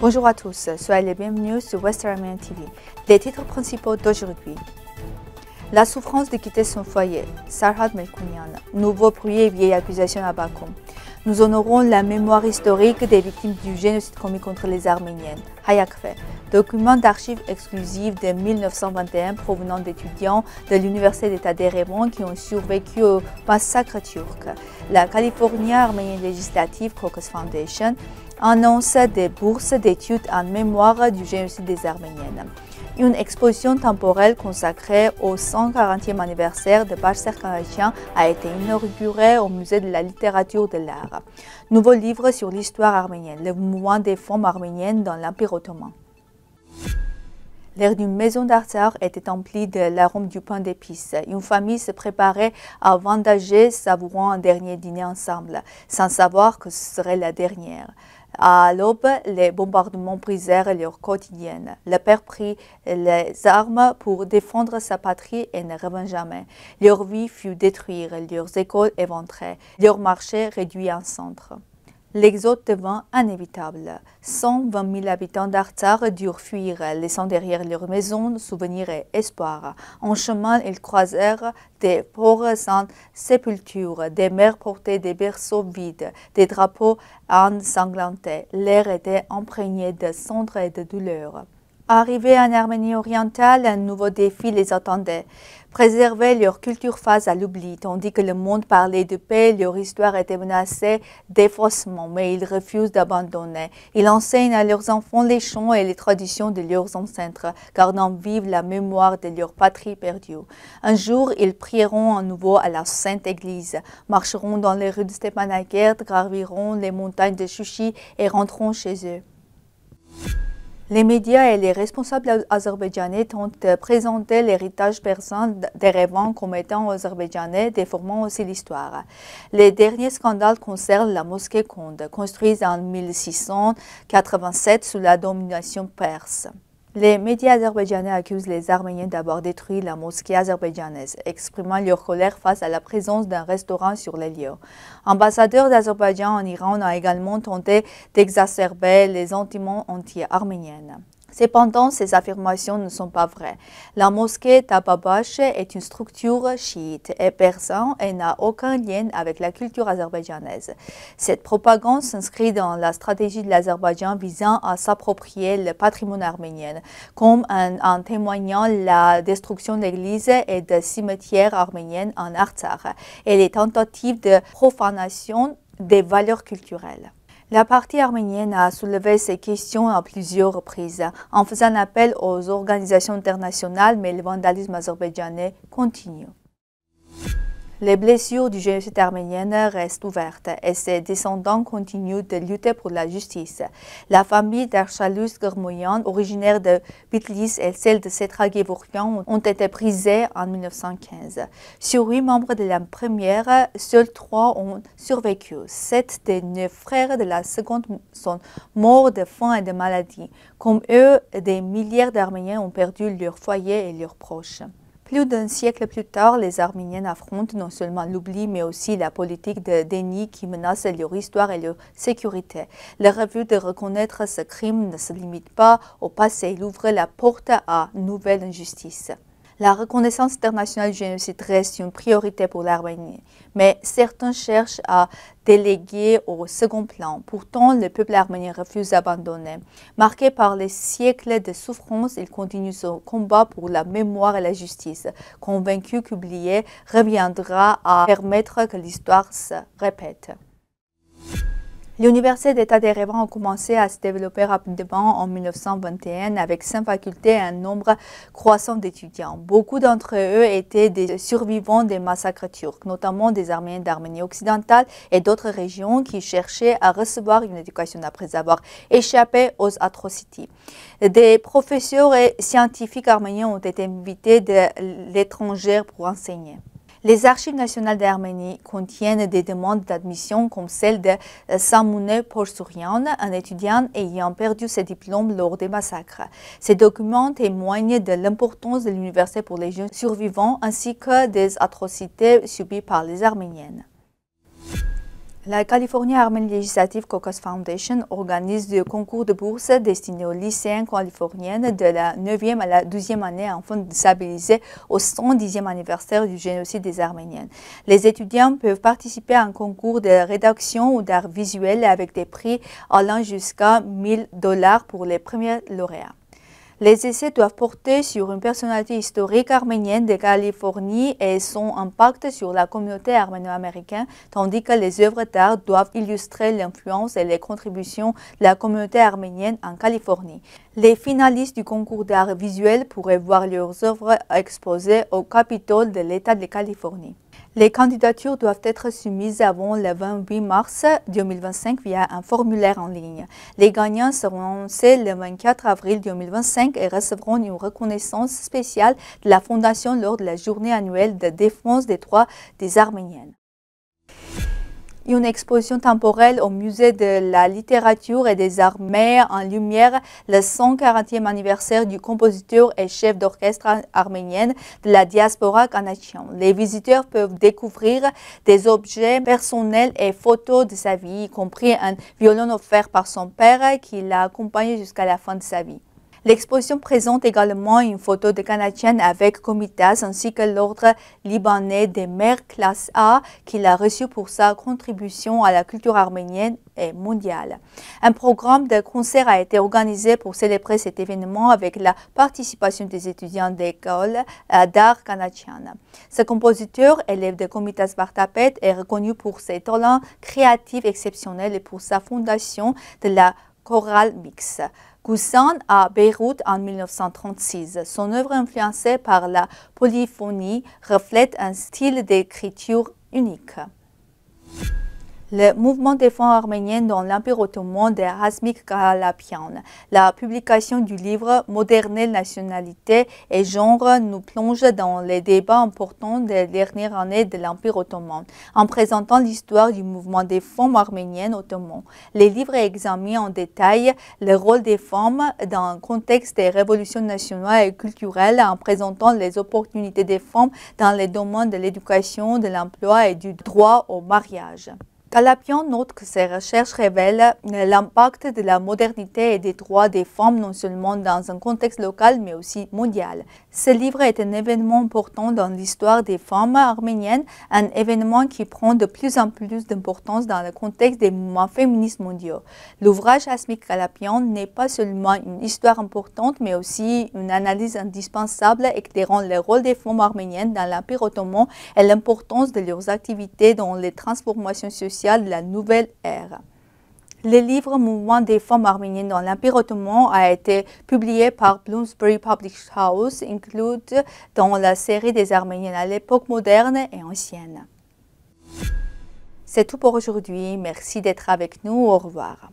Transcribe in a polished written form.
Bonjour à tous, soyez les bienvenus sur Western Armenian TV. Les titres principaux d'aujourd'hui. La souffrance de quitter son foyer, Sarhad Melkounian. Nouveau bruit et vieille accusation à Bakoum. Nous honorons la mémoire historique des victimes du génocide commis contre les Arméniennes, Hayakfe. Document d'archives exclusives de 1921 provenant d'étudiants de l'Université d'État d'Erevan qui ont survécu au massacre turc. La California Arménienne Législative Caucus Foundation annonce des bourses d'études en mémoire du génocide des Arméniennes. Une exposition temporelle consacrée au 140e anniversaire de Barser Kanatian a été inaugurée au Musée de la littérature de l'art. Nouveau livre sur l'histoire arménienne, le mouvement des femmes arméniennes dans l'Empire ottoman. L'air d'une maison d'Artsakh était empli de l'arôme du pain d'épices. Une famille se préparait à vendager, savourant un dernier dîner ensemble, sans savoir que ce serait la dernière. À l'aube, les bombardements brisèrent leur quotidienne. Le père prit les armes pour défendre sa patrie et ne revint jamais. Leur vie fut détruite, leurs écoles éventrées, leur marché réduit en centre. L'exode devint inévitable. 120 000 habitants d'Artsakh durent fuir, laissant derrière leurs maisons souvenirs et espoirs. En chemin, ils croisèrent des pauvres sans sépulture, des mères portaient des berceaux vides, des drapeaux ensanglantés. L'air était imprégné de cendres et de douleur. Arrivés en Arménie orientale, un nouveau défi les attendait. Préserver leur culture face à l'oubli, tandis que le monde parlait de paix, leur histoire était menacée d'effacement, mais ils refusent d'abandonner. Ils enseignent à leurs enfants les chants et les traditions de leurs ancêtres, gardant vive la mémoire de leur patrie perdue. Un jour, ils prieront à nouveau à la Sainte Église, marcheront dans les rues de Stepanakert, graviront les montagnes de Chouchi et rentreront chez eux. Les médias et les responsables azerbaïdjanais tentent de présenter l'héritage persan d'Erevan comme étant azerbaïdjanais, déformant aussi l'histoire. Les derniers scandales concernent la mosquée Konde, construite en 1687 sous la domination perse. Les médias azerbaïdjanais accusent les Arméniens d'avoir détruit la mosquée azerbaïdjanaise, exprimant leur colère face à la présence d'un restaurant sur les lieux. L'ambassadeur d'Azerbaïdjan en Iran a également tenté d'exacerber les sentiments anti-arméniens. Cependant, ces affirmations ne sont pas vraies. La mosquée Tababash est une structure chiite et persane et n'a aucun lien avec la culture azerbaïdjanaise. Cette propagande s'inscrit dans la stratégie de l'Azerbaïdjan visant à s'approprier le patrimoine arménien, comme en témoignant la destruction d'églises et de cimetières arméniens en Artsakh et les tentatives de profanation des valeurs culturelles. La partie arménienne a soulevé ces questions à plusieurs reprises, en faisant appel aux organisations internationales, mais le vandalisme azerbaïdjanais continue. Les blessures du génocide arménien restent ouvertes et ses descendants continuent de lutter pour la justice. La famille d'Archalus Germoyan, originaire de Bitlis, et celle de Setra Gevorkian ont été brisées en 1915. Sur 8 membres de la première, seuls 3 ont survécu. 7 des 9 frères de la seconde sont morts de faim et de maladie. Comme eux, des milliers d'Arméniens ont perdu leur foyer et leurs proches. Plus d'un siècle plus tard, les Arméniens affrontent non seulement l'oubli, mais aussi la politique de déni qui menace leur histoire et leur sécurité. Le refus de reconnaître ce crime ne se limite pas au passé, il ouvre la porte à une nouvelle injustice. La reconnaissance internationale du génocide reste une priorité pour l'Arménie, mais certains cherchent à déléguer au second plan. Pourtant, le peuple arménien refuse d'abandonner. Marqué par les siècles de souffrance, il continue son combat pour la mémoire et la justice, convaincu qu'oublier reviendra à permettre que l'histoire se répète. L'Université d'État d'Erevan a commencé à se développer rapidement en 1921 avec 5 facultés et un nombre croissant d'étudiants. Beaucoup d'entre eux étaient des survivants des massacres turcs, notamment des Arméniens d'Arménie occidentale et d'autres régions qui cherchaient à recevoir une éducation après avoir échappé aux atrocités. Des professeurs et scientifiques arméniens ont été invités de l'étranger pour enseigner. Les archives nationales d'Arménie contiennent des demandes d'admission comme celle de Samoune Porsourian, un étudiant ayant perdu ses diplômes lors des massacres. Ces documents témoignent de l'importance de l'université pour les jeunes survivants ainsi que des atrocités subies par les Arméniennes. La Californie Arménie Legislative Caucus Foundation organise des concours de bourse destinés aux lycéens californiens de la 9e à la 12e année afin de stabiliser au 110e anniversaire du génocide des Arméniens. Les étudiants peuvent participer à un concours de rédaction ou d'art visuel avec des prix allant jusqu'à $1000 pour les premiers lauréats. Les essais doivent porter sur une personnalité historique arménienne de Californie et son impact sur la communauté arméno-américaine, tandis que les œuvres d'art doivent illustrer l'influence et les contributions de la communauté arménienne en Californie. Les finalistes du concours d'art visuel pourraient voir leurs œuvres exposées au Capitole de l'État de Californie. Les candidatures doivent être soumises avant le 28 mars 2025 via un formulaire en ligne. Les gagnants seront annoncés le 24 avril 2025 et recevront une reconnaissance spéciale de la Fondation lors de la journée annuelle de défense des droits des Arméniens. Une exposition temporelle au Musée de la littérature et des arts met en lumière le 140e anniversaire du compositeur et chef d'orchestre arménien de la diaspora kanachienne. Les visiteurs peuvent découvrir des objets personnels et photos de sa vie, y compris un violon offert par son père qui l'a accompagné jusqu'à la fin de sa vie. L'exposition présente également une photo de Canadien avec Komitas ainsi que l'ordre libanais des mers classe A qu'il a reçu pour sa contribution à la culture arménienne et mondiale. Un programme de concert a été organisé pour célébrer cet événement avec la participation des étudiants d'école d'art canadienne. Ce compositeur, élève de Komitas Vartapet, est reconnu pour ses talents créatifs exceptionnels et pour sa fondation de la chorale mix. Goussan à Beyrouth en 1936. Son œuvre influencée par la polyphonie reflète un style d'écriture unique. Le mouvement des femmes arméniennes dans l'Empire ottoman de Hasmik Kalapian. La publication du livre Modernelle nationalité et genre nous plonge dans les débats importants des dernières années de l'Empire ottoman, en présentant l'histoire du mouvement des femmes arméniennes ottomanes. Les livres examinent en détail le rôle des femmes dans le contexte des révolutions nationales et culturelles, en présentant les opportunités des femmes dans les domaines de l'éducation, de l'emploi et du droit au mariage. Kalapian note que ses recherches révèlent l'impact de la modernité et des droits des femmes non seulement dans un contexte local mais aussi mondial. Ce livre est un événement important dans l'histoire des femmes arméniennes, un événement qui prend de plus en plus d'importance dans le contexte des mouvements féministes mondiaux. L'ouvrage Hasmik Kalapian n'est pas seulement une histoire importante mais aussi une analyse indispensable éclairant le rôle des femmes arméniennes dans l'Empire ottoman et l'importance de leurs activités dans les transformations sociales de la nouvelle ère. Le livre Mouvement des femmes arméniennes dans l'Empire ottoman a été publié par Bloomsbury Publishing House, inclus dans la série des Arméniennes à l'époque moderne et ancienne. C'est tout pour aujourd'hui. Merci d'être avec nous. Au revoir.